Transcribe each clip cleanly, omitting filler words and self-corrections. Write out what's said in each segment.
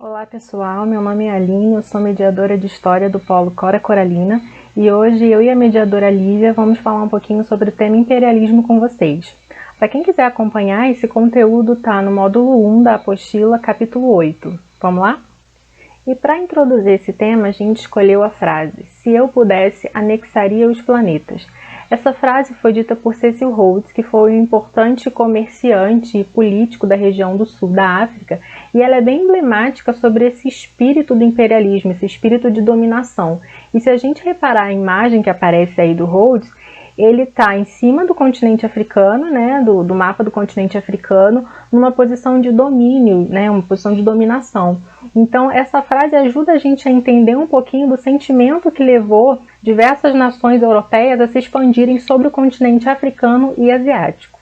Olá pessoal, meu nome é Aline, eu sou mediadora de História do Polo Cora Coralina e hoje eu e a mediadora Lívia vamos falar um pouquinho sobre o tema imperialismo com vocês. Para quem quiser acompanhar, esse conteúdo está no módulo 1 da apostila, capítulo 8. Vamos lá? E para introduzir esse tema, a gente escolheu a frase: se eu pudesse, anexaria os planetas. Essa frase foi dita por Cecil Rhodes, que foi um importante comerciante e político da região do sul da África, e ela é bem emblemática sobre esse espírito do imperialismo, esse espírito de dominação. E se a gente reparar a imagem que aparece aí do Rhodes, ele está em cima do continente africano, né, do mapa do continente africano, numa posição de domínio, né, uma posição de dominação. Então, essa frase ajuda a gente a entender um pouquinho do sentimento que levou diversas nações europeias a se expandirem sobre o continente africano e asiático.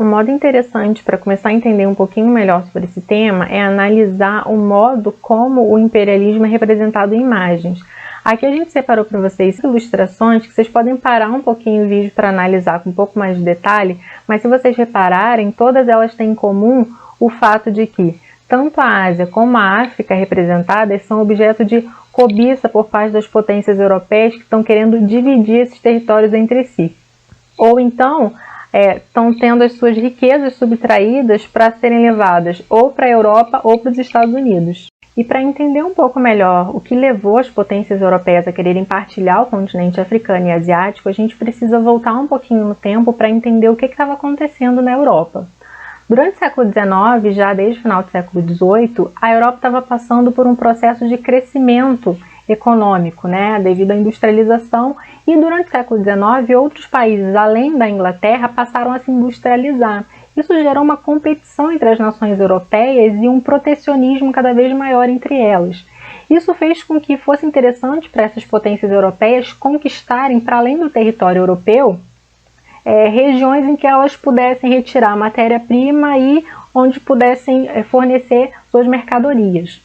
Um modo interessante para começar a entender um pouquinho melhor sobre esse tema é analisar o modo como o imperialismo é representado em imagens. Aqui a gente separou para vocês ilustrações que vocês podem parar um pouquinho o vídeo para analisar com um pouco mais de detalhe, mas se vocês repararem, todas elas têm em comum o fato de que tanto a Ásia como a África representadas são objeto de cobiça por parte das potências europeias que estão querendo dividir esses territórios entre si. Ou então, estão tendo as suas riquezas subtraídas para serem levadas ou para a Europa ou para os Estados Unidos. E para entender um pouco melhor o que levou as potências europeias a quererem partilhar o continente africano e asiático, a gente precisa voltar um pouquinho no tempo para entender o que estava acontecendo na Europa. Durante o século XIX, já desde o final do século XVIII, a Europa estava passando por um processo de crescimento econômico, né, devido à industrialização, e durante o século XIX, outros países, além da Inglaterra, passaram a se industrializar. Isso gerou uma competição entre as nações europeias e um protecionismo cada vez maior entre elas. Isso fez com que fosse interessante para essas potências europeias conquistarem, para além do território europeu, regiões em que elas pudessem retirar matéria-prima e onde pudessem fornecer suas mercadorias.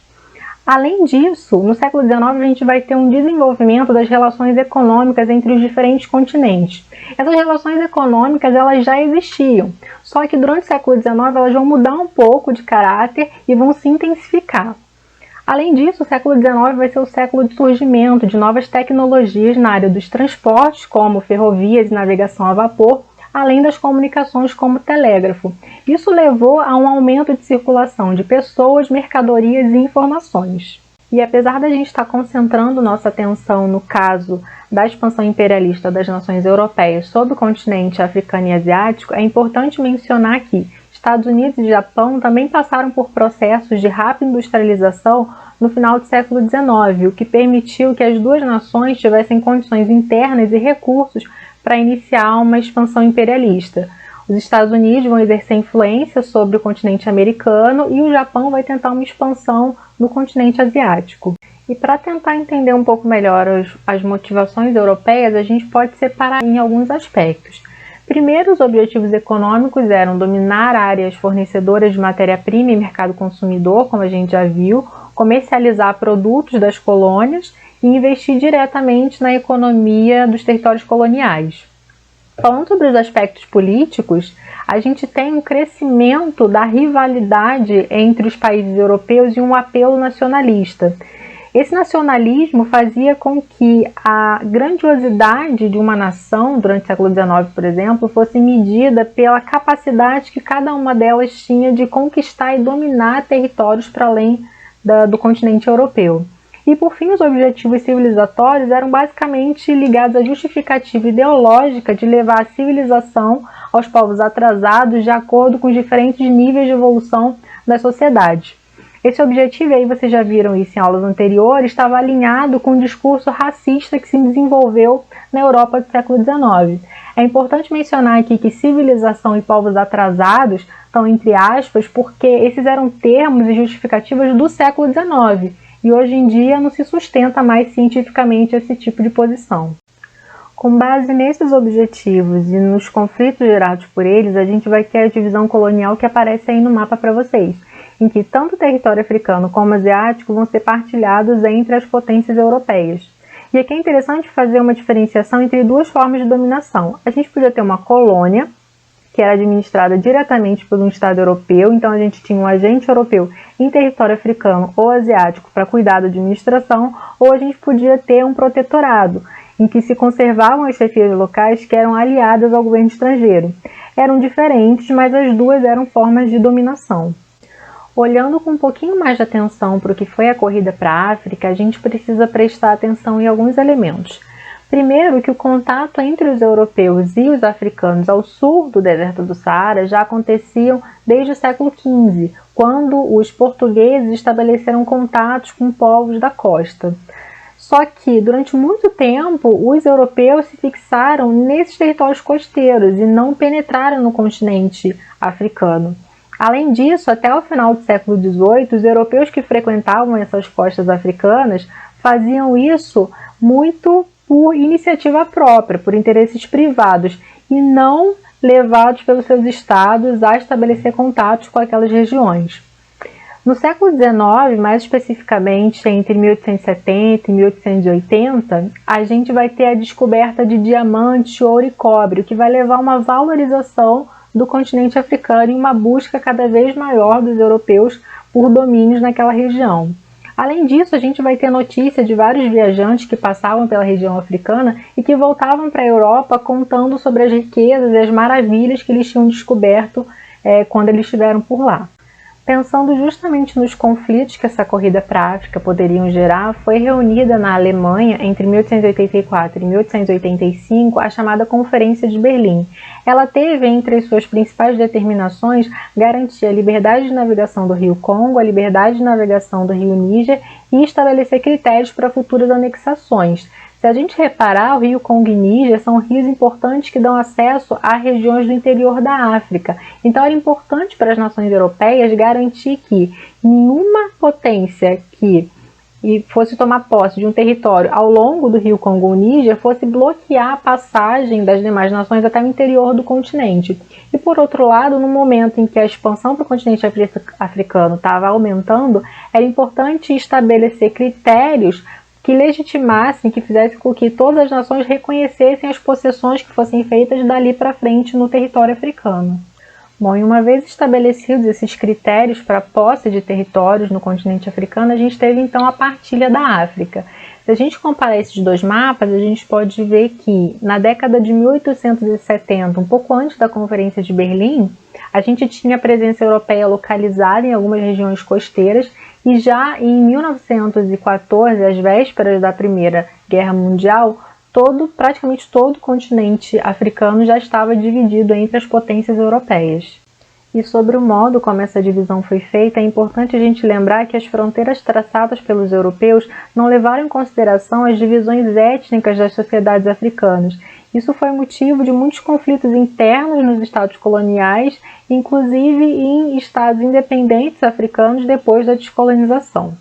Além disso, no século XIX a gente vai ter um desenvolvimento das relações econômicas entre os diferentes continentes. Essas relações econômicas elas já existiam, só que durante o século XIX elas vão mudar um pouco de caráter e vão se intensificar. Além disso, o século XIX vai ser o século de surgimento de novas tecnologias na área dos transportes, como ferrovias e navegação a vapor, além das comunicações como telégrafo. Isso levou a um aumento de circulação de pessoas, mercadorias e informações. E apesar da gente estar concentrando nossa atenção no caso da expansão imperialista das nações europeias sobre o continente africano e asiático, é importante mencionar que Estados Unidos e Japão também passaram por processos de rápida industrialização no final do século XIX, o que permitiu que as duas nações tivessem condições internas e recursos para iniciar uma expansão imperialista. Os Estados Unidos vão exercer influência sobre o continente americano e o Japão vai tentar uma expansão no continente asiático. E para tentar entender um pouco melhor as motivações europeias, a gente pode separar em alguns aspectos. Primeiro, os objetivos econômicos eram dominar áreas fornecedoras de matéria-prima e mercado consumidor, como a gente já viu, comercializar produtos das colônias e investir diretamente na economia dos territórios coloniais. Falando sobre os aspectos políticos, a gente tem um crescimento da rivalidade entre os países europeus e um apelo nacionalista. Esse nacionalismo fazia com que a grandiosidade de uma nação, durante o século XIX, por exemplo, fosse medida pela capacidade que cada uma delas tinha de conquistar e dominar territórios para além do continente europeu. E, por fim, os objetivos civilizatórios eram basicamente ligados à justificativa ideológica de levar a civilização aos povos atrasados de acordo com os diferentes níveis de evolução das sociedades. Esse objetivo, aí vocês já viram isso em aulas anteriores, estava alinhado com o discurso racista que se desenvolveu na Europa do século XIX. É importante mencionar aqui que civilização e povos atrasados estão entre aspas porque esses eram termos e justificativas do século XIX e hoje em dia não se sustenta mais cientificamente esse tipo de posição. Com base nesses objetivos e nos conflitos gerados por eles, a gente vai ter a divisão colonial que aparece aí no mapa para vocês, em que tanto o território africano como asiático vão ser partilhados entre as potências europeias. E aqui é interessante fazer uma diferenciação entre duas formas de dominação. A gente podia ter uma colônia que era administrada diretamente por um Estado europeu, então a gente tinha um agente europeu em território africano ou asiático para cuidar da administração, ou a gente podia ter um protetorado, em que se conservavam as chefias locais que eram aliadas ao governo estrangeiro. Eram diferentes, mas as duas eram formas de dominação. Olhando com um pouquinho mais de atenção para o que foi a corrida para a África, a gente precisa prestar atenção em alguns elementos. Primeiro, que o contato entre os europeus e os africanos ao sul do deserto do Saara já aconteciam desde o século XV, quando os portugueses estabeleceram contatos com povos da costa. Só que, durante muito tempo, os europeus se fixaram nesses territórios costeiros e não penetraram no continente africano. Além disso, até o final do século XVIII, os europeus que frequentavam essas costas africanas faziam isso muito por iniciativa própria, por interesses privados, e não levados pelos seus estados a estabelecer contatos com aquelas regiões. No século XIX, mais especificamente entre 1870 e 1880, a gente vai ter a descoberta de diamante, ouro e cobre, o que vai levar a uma valorização do continente africano e uma busca cada vez maior dos europeus por domínios naquela região. Além disso, a gente vai ter notícia de vários viajantes que passavam pela região africana e que voltavam para a Europa contando sobre as riquezas e as maravilhas que eles tinham descoberto quando eles estiveram por lá. Pensando justamente nos conflitos que essa corrida para a África poderiam gerar, foi reunida na Alemanha, entre 1884 e 1885, a chamada Conferência de Berlim. Ela teve entre as suas principais determinações garantir a liberdade de navegação do rio Congo, a liberdade de navegação do rio Níger e estabelecer critérios para futuras anexações. Se a gente reparar, o rio Congo e Níger são rios importantes que dão acesso a regiões do interior da África. Então era importante para as nações europeias garantir que nenhuma potência que fosse tomar posse de um território ao longo do rio Congo ou Níger fosse bloquear a passagem das demais nações até o interior do continente. E por outro lado, no momento em que a expansão para o continente africano estava aumentando, era importante estabelecer critérios que legitimassem, que fizessem com que todas as nações reconhecessem as possessões que fossem feitas dali para frente no território africano. Bom, e uma vez estabelecidos esses critérios para a posse de territórios no continente africano, a gente teve então a partilha da África. Se a gente comparar esses dois mapas, a gente pode ver que na década de 1870, um pouco antes da Conferência de Berlim, a gente tinha a presença europeia localizada em algumas regiões costeiras, e já em 1914, às vésperas da Primeira Guerra Mundial, praticamente todo o continente africano já estava dividido entre as potências europeias. E sobre o modo como essa divisão foi feita, é importante a gente lembrar que as fronteiras traçadas pelos europeus não levaram em consideração as divisões étnicas das sociedades africanas. Isso foi motivo de muitos conflitos internos nos estados coloniais, inclusive em estados independentes africanos depois da descolonização.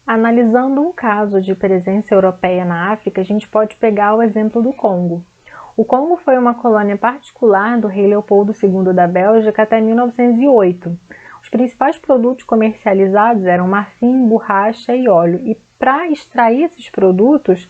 Analisando um caso de presença europeia na África, a gente pode pegar o exemplo do Congo. O Congo foi uma colônia particular do rei Leopoldo II da Bélgica até 1908. Os principais produtos comercializados eram marfim, borracha e óleo, e para extrair esses produtos,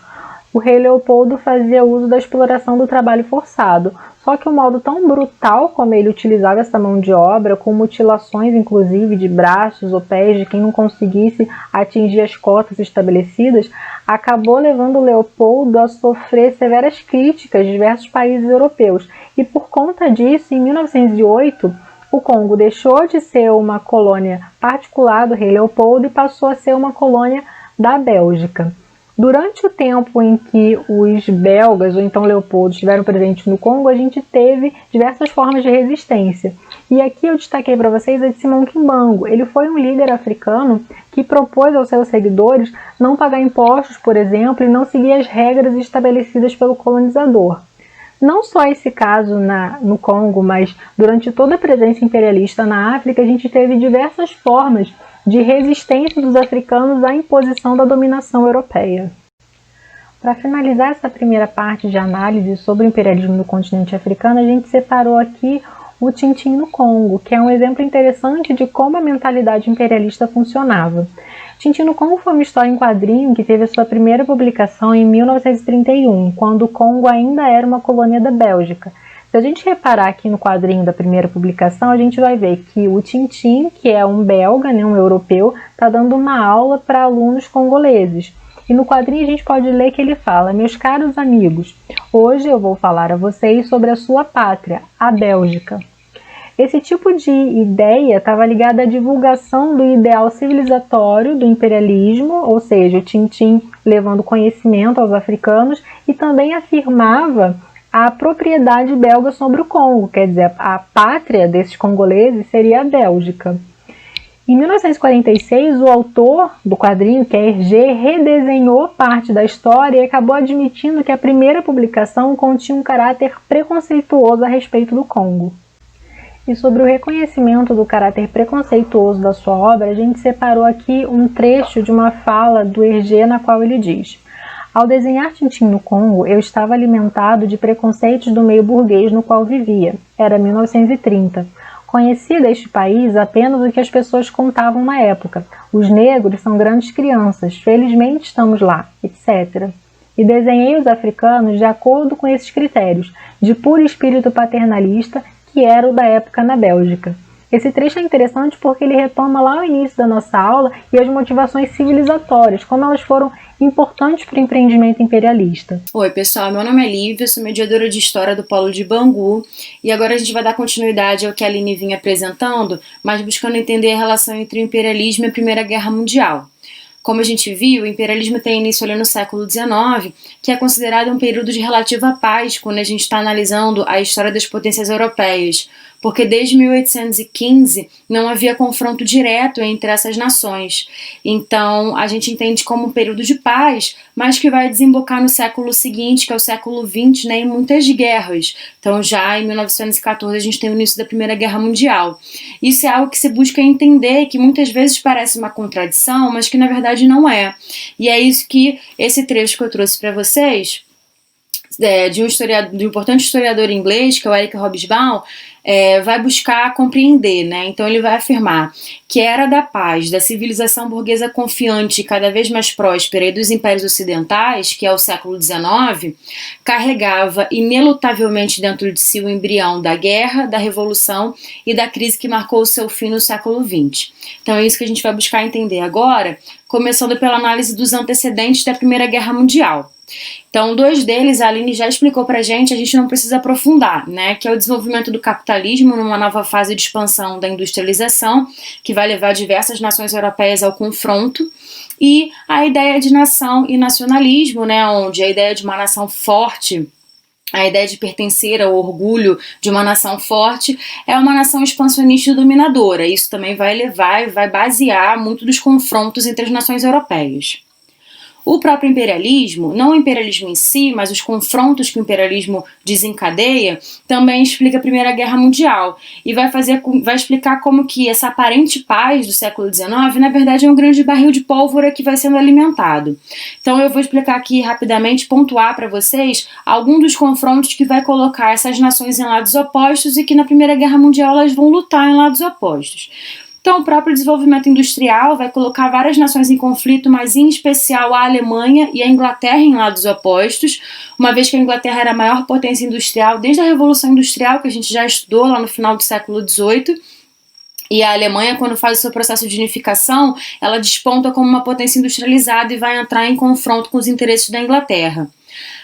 o rei Leopoldo fazia uso da exploração do trabalho forçado, só que o modo tão brutal como ele utilizava essa mão de obra, com mutilações inclusive de braços ou pés de quem não conseguisse atingir as cotas estabelecidas, acabou levando Leopoldo a sofrer severas críticas de diversos países europeus. E por conta disso, em 1908, o Congo deixou de ser uma colônia particular do rei Leopoldo e passou a ser uma colônia da Bélgica. Durante o tempo em que os belgas, ou então Leopoldo, estiveram presentes no Congo, a gente teve diversas formas de resistência. E aqui eu destaquei para vocês a de Simão Kimbangu. Ele foi um líder africano que propôs aos seus seguidores não pagar impostos, por exemplo, e não seguir as regras estabelecidas pelo colonizador. Não só esse caso no Congo, mas durante toda a presença imperialista na África, a gente teve diversas formas de resistência dos africanos à imposição da dominação europeia. Para finalizar essa primeira parte de análise sobre o imperialismo no continente africano, a gente separou aqui o Tintim no Congo, que é um exemplo interessante de como a mentalidade imperialista funcionava. Tintim no Congo foi uma história em quadrinho que teve a sua primeira publicação em 1931, quando o Congo ainda era uma colônia da Bélgica. Se a gente reparar aqui no quadrinho da primeira publicação, a gente vai ver que o Tintin, que é um belga, né, um europeu, está dando uma aula para alunos congoleses. E no quadrinho a gente pode ler que ele fala: meus caros amigos, hoje eu vou falar a vocês sobre a sua pátria, a Bélgica. Esse tipo de ideia estava ligada à divulgação do ideal civilizatório do imperialismo, ou seja, o Tintin levando conhecimento aos africanos, e também afirmava a propriedade belga sobre o Congo, quer dizer, a pátria desses congoleses seria a Bélgica. Em 1946, o autor do quadrinho, que é Hergé, redesenhou parte da história e acabou admitindo que a primeira publicação continha um caráter preconceituoso a respeito do Congo. E sobre o reconhecimento do caráter preconceituoso da sua obra, a gente separou aqui um trecho de uma fala do Hergé na qual ele diz: ao desenhar Tintin no Congo, eu estava alimentado de preconceitos do meio burguês no qual vivia. Era 1930. Conhecia deste país apenas o que as pessoas contavam na época. Os negros são grandes crianças, felizmente estamos lá, etc. E desenhei os africanos de acordo com esses critérios, de puro espírito paternalista, que era o da época na Bélgica. Esse trecho é interessante porque ele retoma lá o início da nossa aula e as motivações civilizatórias, como elas foram importantes para o empreendimento imperialista. Oi pessoal, meu nome é Lívia, sou mediadora de História do Polo de Bangu e agora a gente vai dar continuidade ao que a Aline vinha apresentando, mas buscando entender a relação entre o imperialismo e a Primeira Guerra Mundial. Como a gente viu, o imperialismo tem início ali no século XIX, que é considerado um período de relativa paz quando a gente está analisando a história das potências europeias, porque desde 1815 não havia confronto direto entre essas nações. Então a gente entende como um período de paz, mas que vai desembocar no século seguinte, que é o século XX, né, em muitas guerras. Então já em 1914 a gente tem o início da Primeira Guerra Mundial. Isso é algo que se busca entender, que muitas vezes parece uma contradição, mas que na verdade não é. E é isso que esse trecho que eu trouxe para vocês, de um importante historiador inglês, que é o Eric Hobsbawm, vai buscar compreender, né? Então ele vai afirmar que a era da paz, da civilização burguesa confiante e cada vez mais próspera e dos impérios ocidentais, que é o século XIX, carregava inelutavelmente dentro de si o embrião da guerra, da revolução e da crise que marcou o seu fim no século XX. Então é isso que a gente vai buscar entender agora, começando pela análise dos antecedentes da Primeira Guerra Mundial. Então, dois deles a Aline já explicou pra gente, a gente não precisa aprofundar, né? Que é o desenvolvimento do capitalismo numa nova fase de expansão da industrialização, que vai levar diversas nações europeias ao confronto, e a ideia de nação e nacionalismo, né? Onde a ideia de uma nação forte, a ideia de pertencer ao orgulho de uma nação forte é uma nação expansionista e dominadora. Isso também vai levar e vai basear muito dos confrontos entre as nações europeias. O próprio imperialismo, não o imperialismo em si, mas os confrontos que o imperialismo desencadeia, também explica a Primeira Guerra Mundial e vai explicar como que essa aparente paz do século XIX, na verdade, é um grande barril de pólvora que vai sendo alimentado. Então eu vou explicar aqui rapidamente, pontuar para vocês alguns dos confrontos que vai colocar essas nações em lados opostos e que na Primeira Guerra Mundial elas vão lutar em lados opostos. Então, o próprio desenvolvimento industrial vai colocar várias nações em conflito, mas em especial a Alemanha e a Inglaterra em lados opostos, uma vez que a Inglaterra era a maior potência industrial desde a Revolução Industrial, que a gente já estudou lá no final do século XVIII, e a Alemanha, quando faz o seu processo de unificação, ela desponta como uma potência industrializada e vai entrar em confronto com os interesses da Inglaterra.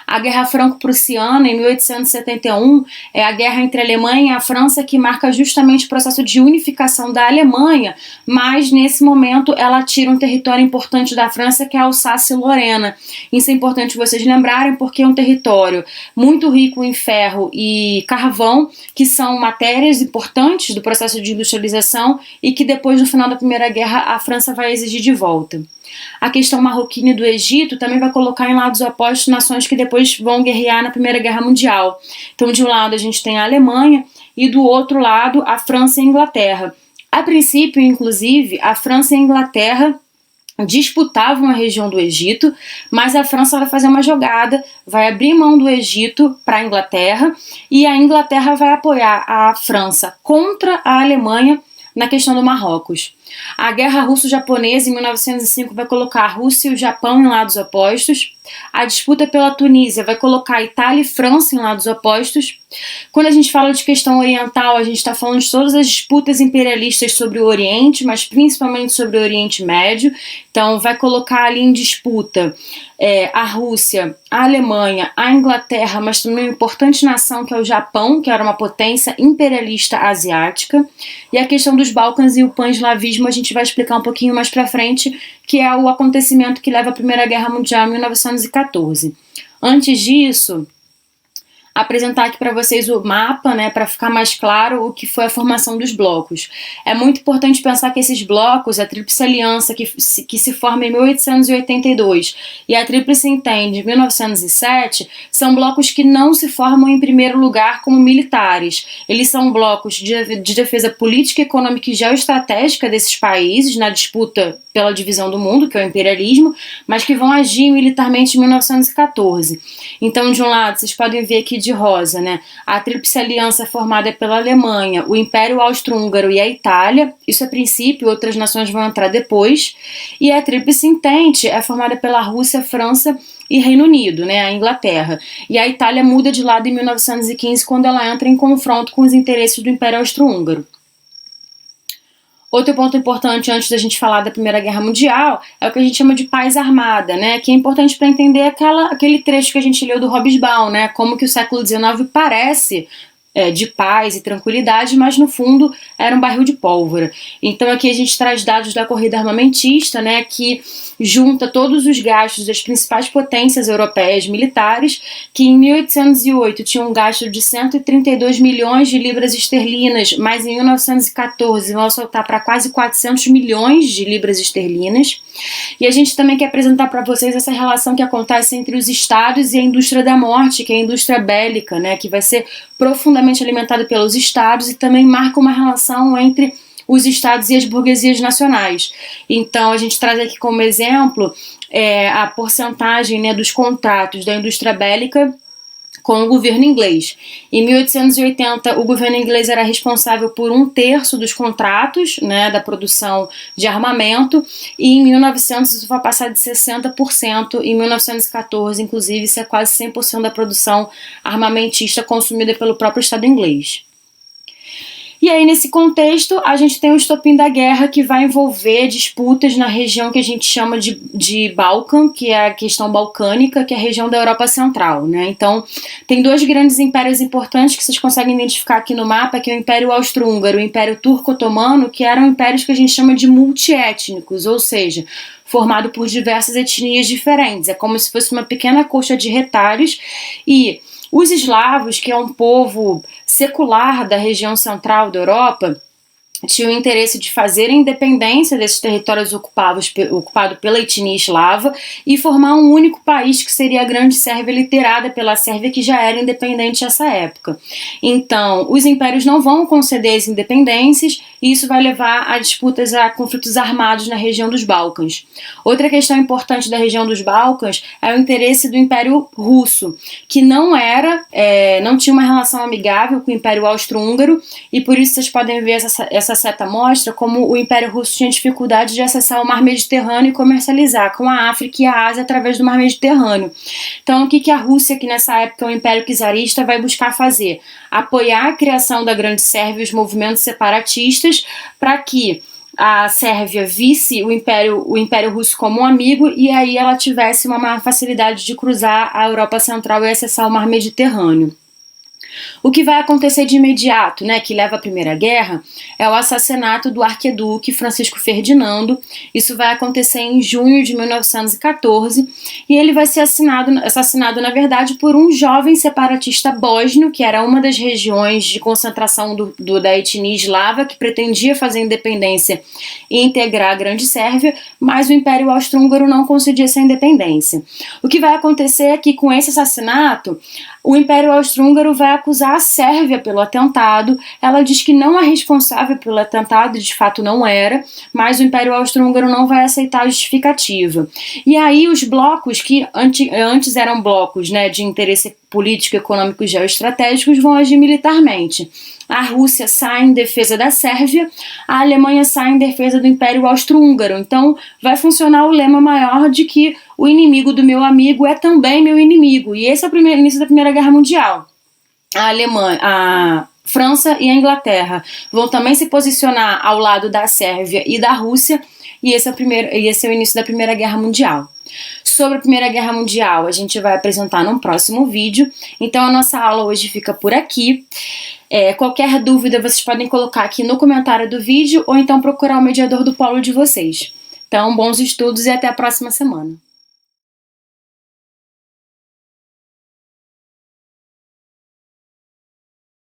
A Guerra Franco-Prussiana, em 1871, é a guerra entre a Alemanha e a França que marca justamente o processo de unificação da Alemanha, mas nesse momento ela tira um território importante da França, que é a Alsácia-Lorena. Isso é importante vocês lembrarem, porque é um território muito rico em ferro e carvão, que são matérias importantes do processo de industrialização e que depois, no final da Primeira Guerra, a França vai exigir de volta. A questão marroquina e do Egito também vai colocar em lados opostos nações que depois vão guerrear na Primeira Guerra Mundial. Então, de um lado a gente tem a Alemanha e do outro lado a França e a Inglaterra. A princípio, inclusive, a França e a Inglaterra disputavam a região do Egito, mas a França vai fazer uma jogada, vai abrir mão do Egito para a Inglaterra e a Inglaterra vai apoiar a França contra a Alemanha na questão do Marrocos. A Guerra Russo-Japonesa, em 1905, vai colocar a Rússia e o Japão em lados opostos. A disputa pela Tunísia vai colocar Itália e França em lados opostos. Quando a gente fala de questão oriental, a gente está falando de todas as disputas imperialistas sobre o Oriente, mas principalmente sobre o Oriente Médio. Então, vai colocar ali em disputa a Rússia, a Alemanha, a Inglaterra, mas também uma importante nação que é o Japão, que era uma potência imperialista asiática. E a questão dos Balcãs e o pan-eslavismo a gente vai explicar um pouquinho mais para frente, que é o acontecimento que leva à Primeira Guerra Mundial em 1914. Antes disso, apresentar aqui para vocês o mapa, né, para ficar mais claro o que foi a formação dos blocos. É muito importante pensar que esses blocos, a Tríplice Aliança, que se forma em 1882, e a Tríplice Entente, de 1907, são blocos que não se formam em primeiro lugar como militares. Eles são blocos de defesa política, econômica e geoestratégica desses países, na disputa pela divisão do mundo, que é o imperialismo, mas que vão agir militarmente em 1914. Então, de um lado, vocês podem ver aqui de rosa, né, a Tríplice Aliança é formada pela Alemanha, o Império Austro-Húngaro e a Itália, isso é princípio, outras nações vão entrar depois, e a Tríplice Entente é formada pela Rússia, França e Reino Unido, né, a Inglaterra. E a Itália muda de lado em 1915, quando ela entra em confronto com os interesses do Império Austro-Húngaro. Outro ponto importante antes da gente falar da Primeira Guerra Mundial é o que a gente chama de paz armada, né? Que é importante para entender aquele trecho que a gente leu do Hobsbawm, né? Como que o século XIX parece de paz e tranquilidade, mas no fundo era um barril de pólvora. Então aqui a gente traz dados da corrida armamentista, né, que junta todos os gastos das principais potências europeias militares, que em 1808 tinham um gasto de 132 milhões de libras esterlinas, mas em 1914 vão saltar para quase 400 milhões de libras esterlinas. E a gente também quer apresentar para vocês essa relação que acontece entre os estados e a indústria da morte, que é a indústria bélica, né, que vai ser profundamente alimentada pelos estados e também marca uma relação entre os estados e as burguesias nacionais. Então a gente traz aqui como exemplo a porcentagem, né, dos contratos da indústria bélica com o governo inglês. Em 1880, o governo inglês era responsável por 1/3 dos contratos, né, da produção de armamento, e em 1900 isso vai passar de 60%, em 1914, inclusive, isso é quase 100% da produção armamentista consumida pelo próprio Estado inglês. E aí, nesse contexto, a gente tem o estopim da guerra, que vai envolver disputas na região que a gente chama de Balcã, que é a questão balcânica, que é a região da Europa Central, né? Então, tem dois grandes impérios importantes que vocês conseguem identificar aqui no mapa, que é o Império Austro-Húngaro e o Império Turco-Otomano, que eram impérios que a gente chama de multiétnicos, ou seja, formado por diversas etnias diferentes. É como se fosse uma pequena coxa de retalhos, e os eslavos, que é um povo secular da região central da Europa, tinham o interesse de fazer a independência desses territórios ocupados pela etnia eslava e formar um único país, que seria a Grande Sérvia, liderada pela Sérvia, que já era independente nessa época. Então, os impérios não vão conceder as independências e isso vai levar a disputas, a conflitos armados na região dos Balcãs. Outra questão importante da região dos Balcãs é o interesse do Império Russo, que não tinha uma relação amigável com o Império Austro-Húngaro, e por isso vocês podem ver essa seta mostra como o Império Russo tinha dificuldade de acessar o Mar Mediterrâneo e comercializar com a África e a Ásia através do Mar Mediterrâneo. Então, o que a Rússia, que nessa época é um império czarista, vai buscar fazer? Apoiar a criação da Grande Sérvia e os movimentos separatistas, para que a Sérvia visse o Império Russo como um amigo, e aí ela tivesse uma maior facilidade de cruzar a Europa Central e acessar o Mar Mediterrâneo. O que vai acontecer de imediato, né, que leva à Primeira Guerra, é o assassinato do arquiduque Francisco Ferdinando. Isso vai acontecer em junho de 1914, e ele vai ser assassinado, na verdade, por um jovem separatista bósnio, que era uma das regiões de concentração da etnia eslava, que pretendia fazer independência e integrar a Grande Sérvia, mas o Império Austro-Húngaro não concedia essa independência. O que vai acontecer é que, com esse assassinato, o Império Austro-Húngaro vai acusar a Sérvia pelo atentado. Ela diz que não é responsável pelo atentado, e de fato não era, mas o Império Austro-Húngaro não vai aceitar a justificativa. E aí os blocos, que antes eram blocos, né, de interesse político, econômico e geoestratégicos, vão agir militarmente. a Rússia sai em defesa da Sérvia, a Alemanha sai em defesa do Império Austro-Húngaro. Então vai funcionar o lema maior de que o inimigo do meu amigo é também meu inimigo. E esse é o início da Primeira Guerra Mundial. A França e a Inglaterra vão também se posicionar ao lado da Sérvia e da Rússia, e esse é o início da Primeira Guerra Mundial. Sobre a Primeira Guerra Mundial, a gente vai apresentar num próximo vídeo. Então a nossa aula hoje fica por aqui. Qualquer dúvida vocês podem colocar aqui no comentário do vídeo ou então procurar o mediador do polo de vocês. Então, bons estudos e até a próxima semana.